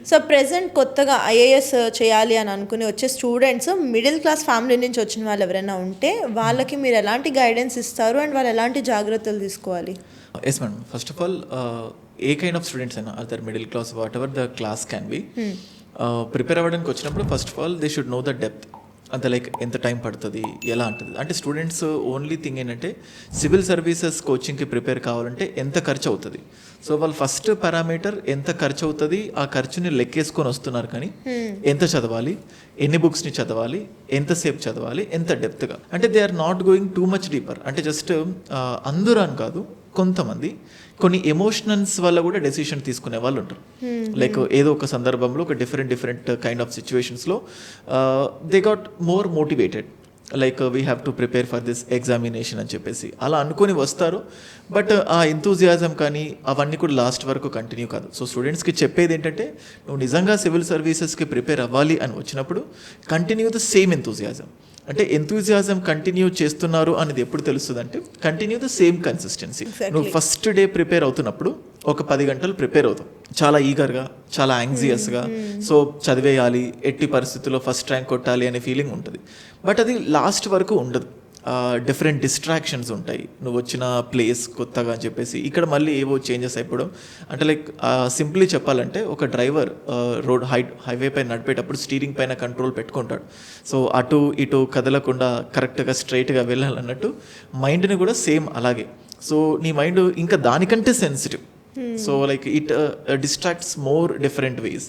So present కొత్తగా IAS చేయాలి అని అనుకుని వచ్చే స్టూడెంట్స్ మిడిల్ క్లాస్ ఫ్యామిలీ నుంచి వచ్చిన వాళ్ళు ఎవరైనా ఉంటే వాళ్ళకి మీరు ఎలాంటి గైడెన్స్ ఇస్తారు అండ్ వాళ్ళు ఎలాంటి జాగ్రత్తలు తీసుకోవాలి? Yes madam, first of all a kind of students అయినా other middle class whatever the class can be, prepare అవ్వడానికి వచ్చినప్పుడు first of all they should know the depth. అంటే లైక్ ఎంత టైం పడుతుంది, ఎలా ఉంటుంది. అంటే స్టూడెంట్స్ ఓన్లీ థింగ్ ఏంటంటే సివిల్ సర్వీసెస్ కోచింగ్కి ప్రిపేర్ కావాలంటే ఎంత ఖర్చు అవుతుంది. సో వాళ్ళు ఫస్ట్ పారామీటర్ ఎంత ఖర్చు అవుతుంది, ఆ ఖర్చుని లెక్కేసుకొని వస్తున్నారు. కానీ ఎంత చదవాలి, ఎన్ని బుక్స్ని చదవాలి, ఎంతసేపు చదవాలి, ఎంత డెప్త్గా, అంటే they are not going too much deeper. అంటే జస్ట్ అందరూ అని కాదు, కొంతమంది కొన్ని ఎమోషనల్స్ వల్ల కూడా డెసిషన్ తీసుకునే వాళ్ళు ఉంటారు. లైక్ ఏదో ఒక సందర్భంలో ఒక డిఫరెంట్ కైండ్ ఆఫ్ సిచ్యువేషన్స్లో they got more motivated, like we have to prepare for this examination అని చెప్పేసి అలా అనుకొని వస్తారు. బట్ ఆ ఎంతూజియాజం కానీ అవన్నీ కూడా లాస్ట్ వరకు కంటిన్యూ కాదు. సో స్టూడెంట్స్కి చెప్పేది ఏంటంటే, నువ్వు నిజంగా సివిల్ సర్వీసెస్కి ప్రిపేర్ అవ్వాలి అని వచ్చినప్పుడు కంటిన్యూ ద సేమ్ ఎంతూజియాజం. అంటే ఎంతూజియాజం కంటిన్యూ చేస్తున్నారు అనేది ఎప్పుడు తెలుస్తుంది అంటే, కంటిన్యూ ద సేమ్ కన్సిస్టెన్సీ. నువ్వు ఫస్ట్ డే ప్రిపేర్ అవుతున్నప్పుడు ఒక 10 గంటలు ప్రిపేర్ అవుతావు, చాలా ఈగర్గా, చాలా యాంగ్జియస్గా. సో చదివేయాలి, ఎట్టి పరిస్థితుల్లో ఫస్ట్ ర్యాంక్ కొట్టాలి అనే ఫీలింగ్ ఉంటుంది. బట్ అది లాస్ట్ వరకు ఉండదు. డిఫరెంట్ డిస్ట్రాక్షన్స్ ఉంటాయి. నువ్వు వచ్చిన ప్లేస్ కొత్తగా అని చెప్పేసి ఇక్కడ మళ్ళీ ఏవో చేంజెస్ అయిపోవడం. అంటే లైక్ సింప్లీ చెప్పాలంటే, ఒక డ్రైవర్ రోడ్ హైవే పైన నడిపేటప్పుడు స్టీరింగ్ పైన కంట్రోల్ పెట్టుకుంటాడు. సో అటు ఇటు కదలకుండా కరెక్ట్గా స్ట్రైట్గా వెళ్ళాలన్నట్టు మైండ్ని కూడా సేమ్ అలాగే. సో నీ మైండ్ ఇంకా దానికంటే sensitive. So like it distracts more different ways.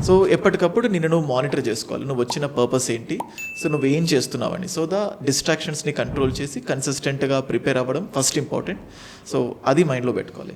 So ఎప్పటికప్పుడు నిన్ను నువ్వు మానిటర్ చేసుకోవాలి, నువ్వు వచ్చిన పర్పస్ ఏంటి, సో నువ్వు ఏం చేస్తున్నావని. సో ద డిస్ట్రాక్షన్స్ని కంట్రోల్ చేసి కన్సిస్టెంట్గా ప్రిపేర్ అవ్వడం ఫస్ట్ ఇంపార్టెంట్. సో అది మైండ్లో పెట్టుకోవాలి.